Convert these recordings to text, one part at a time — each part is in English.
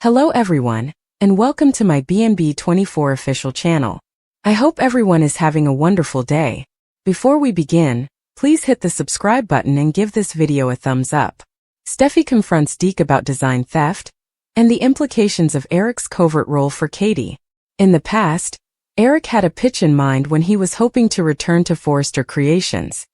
Hello everyone, and welcome to my BNB24 official channel. I hope everyone is having a wonderful day. Before we begin, please hit the subscribe button and give this video a thumbs up. Steffy confronts Deke about design theft, and the implications of Eric's covert role for Katie. In the past, Eric had a pitch in mind when he was hoping to return to Forrester Creations.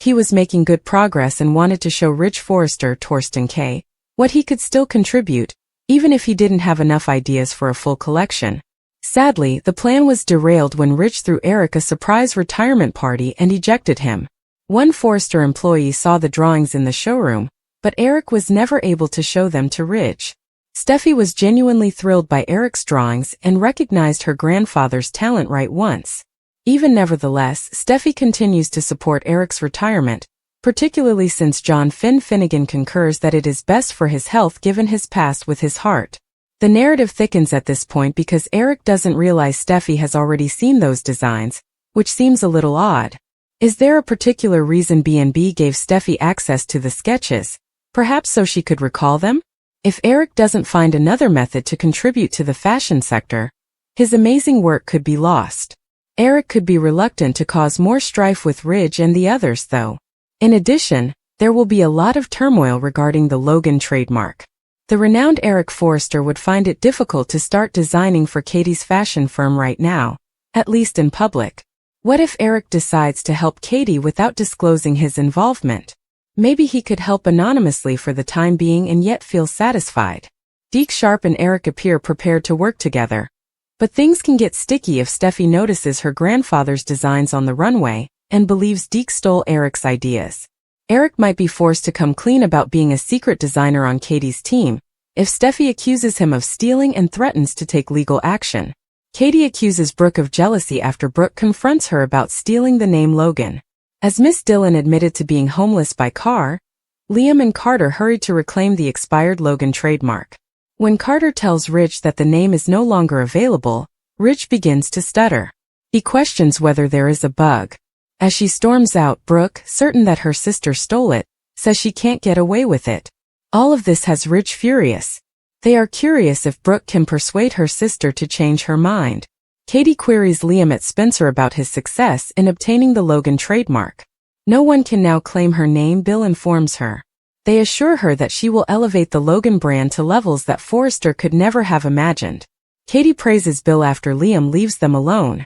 He was making good progress and wanted to show Rich Forrester, Torsten K., what he could still contribute, even if he didn't have enough ideas for a full collection. Sadly, the plan was derailed when Rich threw Eric a surprise retirement party and ejected him. One Forrester employee saw the drawings in the showroom, but Eric was never able to show them to Rich. Steffy was genuinely thrilled by Eric's drawings and recognized her grandfather's talent right once. Even nevertheless, Steffy continues to support Eric's retirement, particularly since John Finnegan concurs that it is best for his health given his past with his heart. The narrative thickens at this point because Eric doesn't realize Steffy has already seen those designs, which seems a little odd. Is there a particular reason B&B gave Steffy access to the sketches, perhaps so she could recall them? If Eric doesn't find another method to contribute to the fashion sector, his amazing work could be lost. Eric could be reluctant to cause more strife with Ridge and the others though. In addition, there will be a lot of turmoil regarding the Logan trademark. The renowned Eric Forrester would find it difficult to start designing for Katie's fashion firm right now, at least in public. What if Eric decides to help Katie without disclosing his involvement? Maybe he could help anonymously for the time being and yet feel satisfied. Deke Sharp and Eric appear prepared to work together. But things can get sticky if Steffy notices her grandfather's designs on the runway and believes Deke stole Eric's ideas. Eric might be forced to come clean about being a secret designer on Katie's team if Steffy accuses him of stealing and threatens to take legal action. Katie accuses Brooke of jealousy after Brooke confronts her about stealing the name Logan. As Miss Dillon admitted to being homeless by car, Liam and Carter hurried to reclaim the expired Logan trademark. When Carter tells Rich that the name is no longer available, Rich begins to stutter. He questions whether there is a bug. As she storms out, Brooke, certain that her sister stole it, says she can't get away with it. All of this has Rich furious. They are curious if Brooke can persuade her sister to change her mind. Katie queries Liam at Spencer about his success in obtaining the Logan trademark. No one can now claim her name, Bill informs her. They assure her that she will elevate the Logan brand to levels that Forrester could never have imagined. Katie praises Bill after Liam leaves them alone.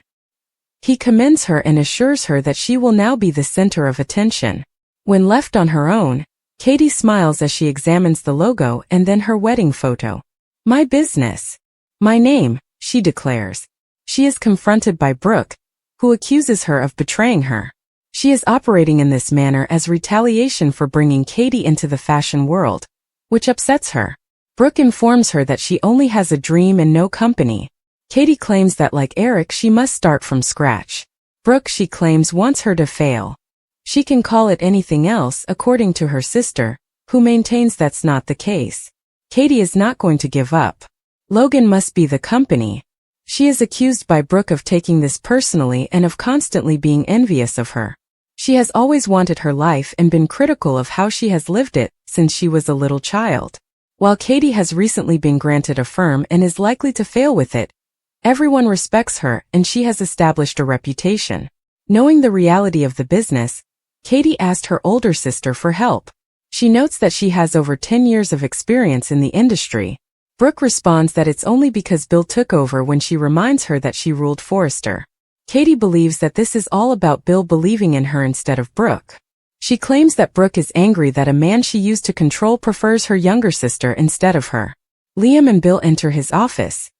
He commends her and assures her that she will now be the center of attention. When left on her own, Katie smiles as she examines the logo and then her wedding photo. "My business. My name," she declares. She is confronted by Brooke, who accuses her of betraying her. She is operating in this manner as retaliation for bringing Katie into the fashion world, which upsets her. Brooke informs her that she only has a dream and no company. Katie claims that like Eric she must start from scratch. Brooke, she claims, wants her to fail. She can call it anything else according to her sister, who maintains that's not the case. Katie is not going to give up. Logan must be the company. She is accused by Brooke of taking this personally and of constantly being envious of her. She has always wanted her life and been critical of how she has lived it since she was a little child. While Katie has recently been granted a firm and is likely to fail with it, everyone respects her and she has established a reputation. Knowing the reality of the business, Katie asked her older sister for help. She notes that she has over 10 years of experience in the industry. Brooke responds that it's only because Bill took over when she reminds her that she ruled Forrester. Katie believes that this is all about Bill believing in her instead of Brooke. She claims that Brooke is angry that a man she used to control prefers her younger sister instead of her. Liam and Bill enter his office.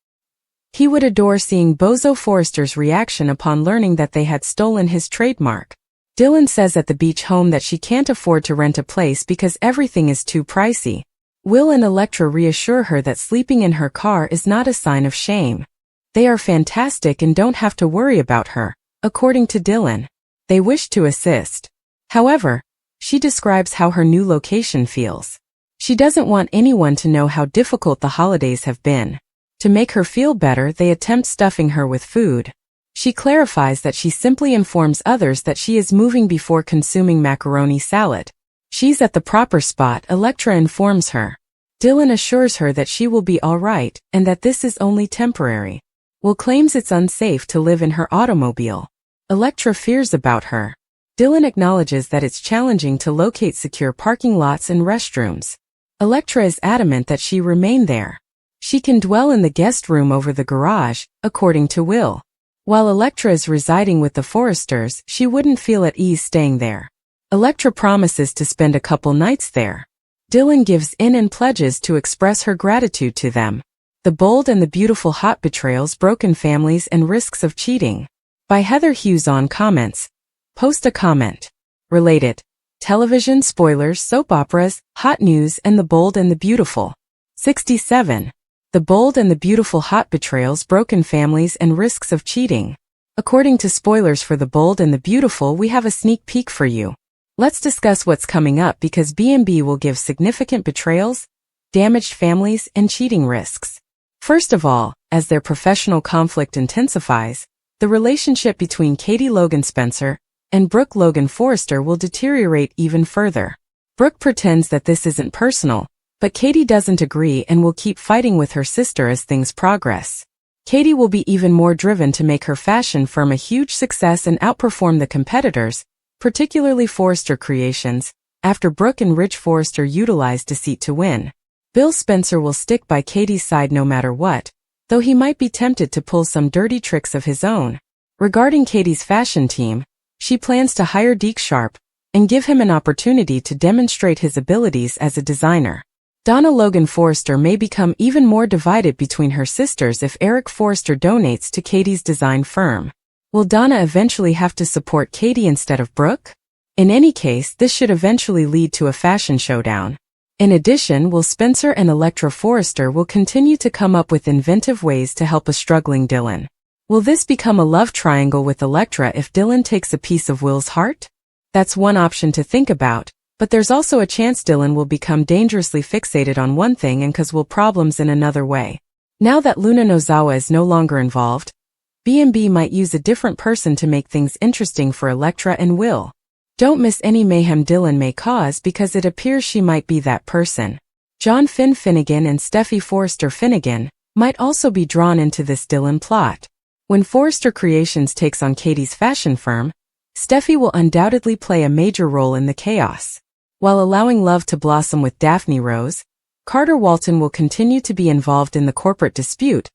He would adore seeing Bozo Forrester's reaction upon learning that they had stolen his trademark. Dylan says at the beach home that she can't afford to rent a place because everything is too pricey. Will and Electra reassure her that sleeping in her car is not a sign of shame. They are fantastic and don't have to worry about her, according to Dylan. They wish to assist. However, she describes how her new location feels. She doesn't want anyone to know how difficult the holidays have been. To make her feel better, they attempt stuffing her with food. She clarifies that she simply informs others that she is moving before consuming macaroni salad. She's at the proper spot, Electra informs her. Dylan assures her that she will be alright and that this is only temporary. Will claims it's unsafe to live in her automobile. Elektra fears about her. Dylan acknowledges that it's challenging to locate secure parking lots and restrooms. Elektra is adamant that she remain there. She can dwell in the guest room over the garage, according to Will. While Elektra is residing with the Forresters, she wouldn't feel at ease staying there. Elektra promises to spend a couple nights there. Dylan gives in and pledges to express her gratitude to them. The Bold and the Beautiful: Hot Betrayals, Broken Families, and Risks of Cheating. By Heather Hughes on comments. Post a comment. Related. Television spoilers, soap operas, hot news, and The Bold and the Beautiful. 67. The Bold and the Beautiful: Hot Betrayals, Broken Families, and Risks of Cheating. According to spoilers for The Bold and the Beautiful, we have a sneak peek for you. Let's discuss what's coming up because B&B will give significant betrayals, damaged families, and cheating risks. First of all, as their professional conflict intensifies, the relationship between Katie Logan Spencer and Brooke Logan Forrester will deteriorate even further. Brooke pretends that this isn't personal, but Katie doesn't agree and will keep fighting with her sister as things progress. Katie will be even more driven to make her fashion firm a huge success and outperform the competitors, particularly Forrester Creations, after Brooke and Rich Forrester utilize deceit to win. Bill Spencer will stick by Katie's side no matter what, though he might be tempted to pull some dirty tricks of his own. Regarding Katie's fashion team, she plans to hire Deke Sharp and give him an opportunity to demonstrate his abilities as a designer. Donna Logan Forrester may become even more divided between her sisters if Eric Forrester donates to Katie's design firm. Will Donna eventually have to support Katie instead of Brooke? In any case, this should eventually lead to a fashion showdown. In addition, Will Spencer and Elektra Forrester will continue to come up with inventive ways to help a struggling Dylan. Will this become a love triangle with Elektra if Dylan takes a piece of Will's heart? That's one option to think about, but there's also a chance Dylan will become dangerously fixated on one thing and cause Will problems in another way. Now that Luna Nozawa is no longer involved, B&B might use a different person to make things interesting for Elektra and Will. Don't miss any mayhem Dylan may cause because it appears she might be that person. John Finn Finnegan and Steffy Forrester Finnegan might also be drawn into this Dylan plot. When Forrester Creations takes on Katie's fashion firm, Steffy will undoubtedly play a major role in the chaos. While allowing love to blossom with Daphne Rose, Carter Walton will continue to be involved in the corporate dispute,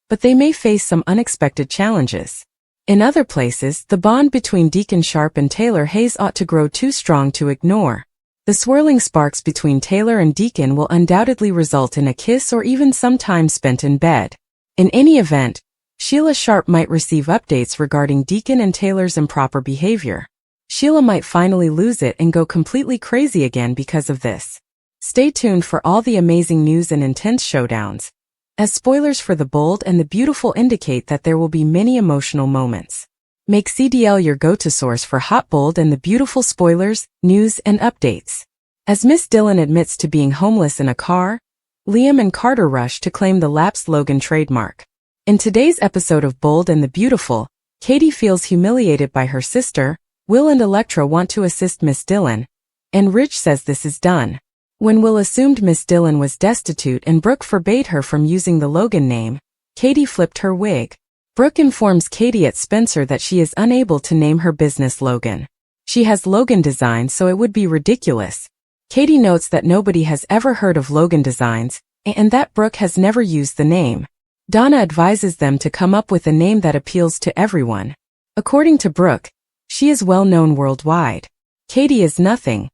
but they may face some unexpected challenges. In other places, the bond between Deacon Sharp and Taylor Hayes ought to grow too strong to ignore. The swirling sparks between Taylor and Deacon will undoubtedly result in a kiss or even some time spent in bed. In any event, Sheila Sharp might receive updates regarding Deacon and Taylor's improper behavior. Sheila might finally lose it and go completely crazy again because of this. Stay tuned for all the amazing news and intense showdowns, as spoilers for The Bold and the Beautiful indicate that there will be many emotional moments. Make CDL your go-to source for hot, bold, and the beautiful spoilers, news, and updates. As Miss Dylan admits to being homeless in a car, Liam and Carter rush to claim the lapsed Logan trademark. In today's episode of Bold and the Beautiful, Katie feels humiliated by her sister. Will and Elektra want to assist Miss Dylan, and Rich says this is done. When Will assumed Miss Dylan was destitute and Brooke forbade her from using the Logan name, Katie flipped her wig. Brooke informs Katie at Spencer that she is unable to name her business Logan. She has Logan Designs, so it would be ridiculous. Katie notes that nobody has ever heard of Logan Designs, and that Brooke has never used the name. Donna advises them to come up with a name that appeals to everyone. According to Brooke, she is well known worldwide. Katie is nothing,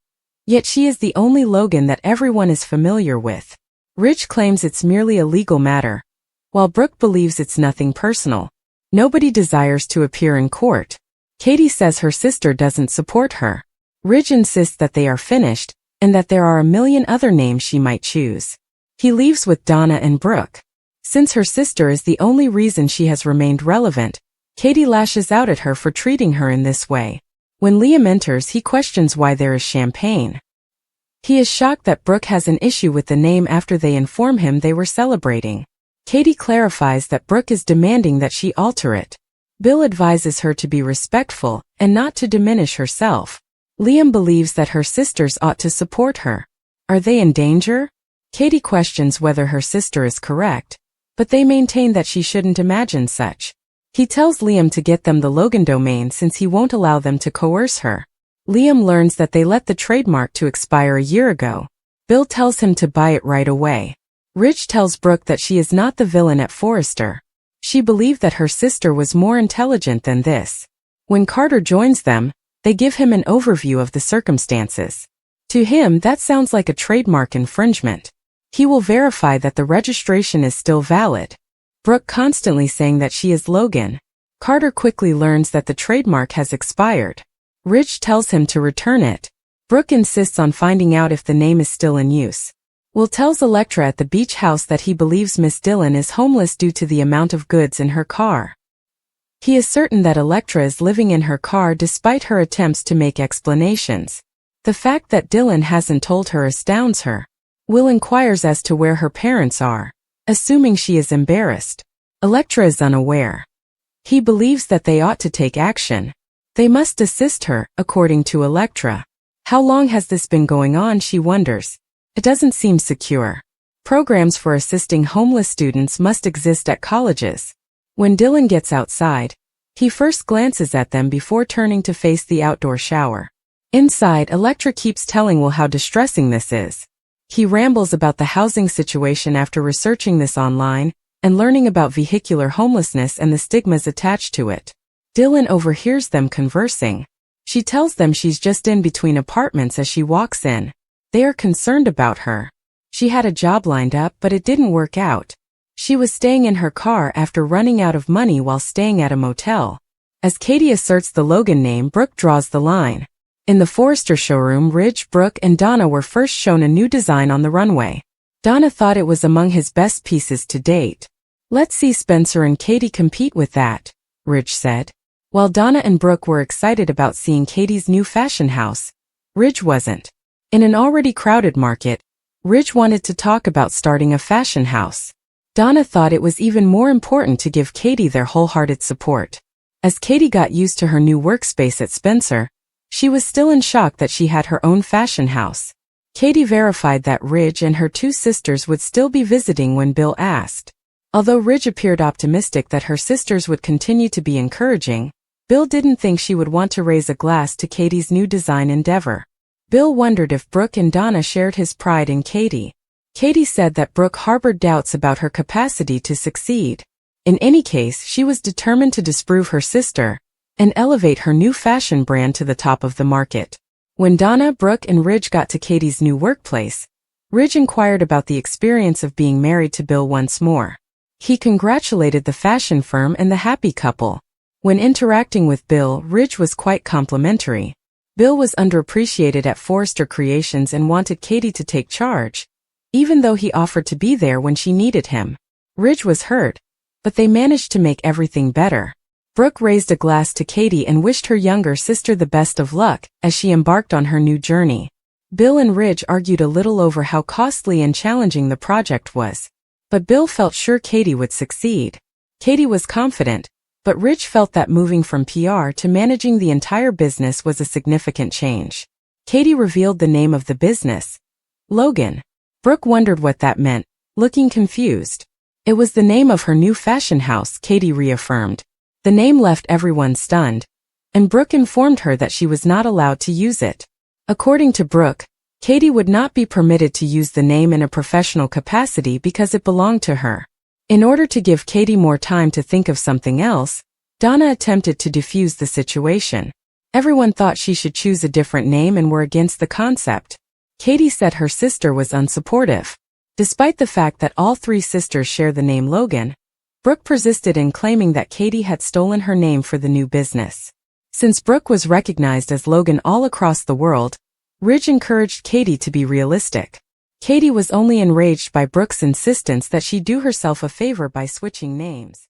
yet she is the only Logan that everyone is familiar with. Rich claims it's merely a legal matter, while Brooke believes it's nothing personal. Nobody desires to appear in court. Katie says her sister doesn't support her. Rich insists that they are finished, and that there are a million other names she might choose. He leaves with Donna and Brooke. Since her sister is the only reason she has remained relevant, Katie lashes out at her for treating her in this way. When Liam enters, he questions why there is champagne. He is shocked that Brooke has an issue with the name after they inform him they were celebrating. Katie clarifies that Brooke is demanding that she alter it. Bill advises her to be respectful and not to diminish herself. Liam believes that her sisters ought to support her. Are they in danger? Katie questions whether her sister is correct, but they maintain that she shouldn't imagine such. He tells Liam to get them the Logan domain since he won't allow them to coerce her. Liam learns that they let the trademark to expire a year ago. Bill tells him to buy it right away. Ridge tells Brooke that she is not the villain at Forrester. She believed that her sister was more intelligent than this. When Carter joins them, they give him an overview of the circumstances. To him, that sounds like a trademark infringement. He will verify that the registration is still valid. Brooke constantly saying that she is Logan. Carter quickly learns that the trademark has expired. Ridge tells him to return it. Brooke insists on finding out if the name is still in use. Will tells Elektra at the beach house that he believes Miss Dillon is homeless due to the amount of goods in her car. He is certain that Elektra is living in her car despite her attempts to make explanations. The fact that Dillon hasn't told her astounds her. Will inquires as to where her parents are, assuming she is embarrassed. Elektra is unaware. He believes that they ought to take action. They must assist her, according to Elektra. How long has this been going on, she wonders. It doesn't seem secure. Programs for assisting homeless students must exist at colleges. When Dillon gets outside, he first glances at them before turning to face the outdoor shower. Inside, Elektra keeps telling Will how distressing this is. He rambles about the housing situation after researching this online and learning about vehicular homelessness and the stigmas attached to it. Dillon overhears them conversing. She tells them she's just in between apartments as she walks in. They are concerned about her. She had a job lined up, but it didn't work out. She was staying in her car after running out of money while staying at a motel. As Katie asserts the Logan name, Brooke draws the line. In the Forrester showroom, Ridge, Brooke, and Donna were first shown a new design on the runway. Donna thought it was among his best pieces to date. Let's see Spencer and Katie compete with that, Ridge said. While Donna and Brooke were excited about seeing Katie's new fashion house, Ridge wasn't. In an already crowded market, Ridge wanted to talk about starting a fashion house. Donna thought it was even more important to give Katie their wholehearted support. As Katie got used to her new workspace at Spencer, she was still in shock that she had her own fashion house. Katie verified that Ridge and her two sisters would still be visiting when Bill asked. Although Ridge appeared optimistic that her sisters would continue to be encouraging, Bill didn't think she would want to raise a glass to Katie's new design endeavor. Bill wondered if Brooke and Donna shared his pride in Katie. Katie said that Brooke harbored doubts about her capacity to succeed. In any case, she was determined to disprove her sister and elevate her new fashion brand to the top of the market. When Donna, Brooke, and Ridge got to Katie's new workplace, Ridge inquired about the experience of being married to Bill once more. He congratulated the fashion firm and the happy couple. When interacting with Bill, Ridge was quite complimentary. Bill was underappreciated at Forrester Creations and wanted Katie to take charge, even though he offered to be there when she needed him. Ridge was hurt, but they managed to make everything better. Brooke raised a glass to Katie and wished her younger sister the best of luck as she embarked on her new journey. Bill and Ridge argued a little over how costly and challenging the project was, but Bill felt sure Katie would succeed. Katie was confident, but Ridge felt that moving from PR to managing the entire business was a significant change. Katie revealed the name of the business, Logan. Brooke wondered what that meant, looking confused. It was the name of her new fashion house, Katie reaffirmed. The name left everyone stunned, and Brooke informed her that she was not allowed to use it. According to Brooke, Katie would not be permitted to use the name in a professional capacity because it belonged to her. In order to give Katie more time to think of something else, Donna attempted to defuse the situation. Everyone thought she should choose a different name and were against the concept. Katie said her sister was unsupportive. Despite the fact that all three sisters share the name Logan, Brooke persisted in claiming that Katie had stolen her name for the new business. Since Brooke was recognized as Logan all across the world, Ridge encouraged Katie to be realistic. Katie was only enraged by Brooke's insistence that she do herself a favor by switching names.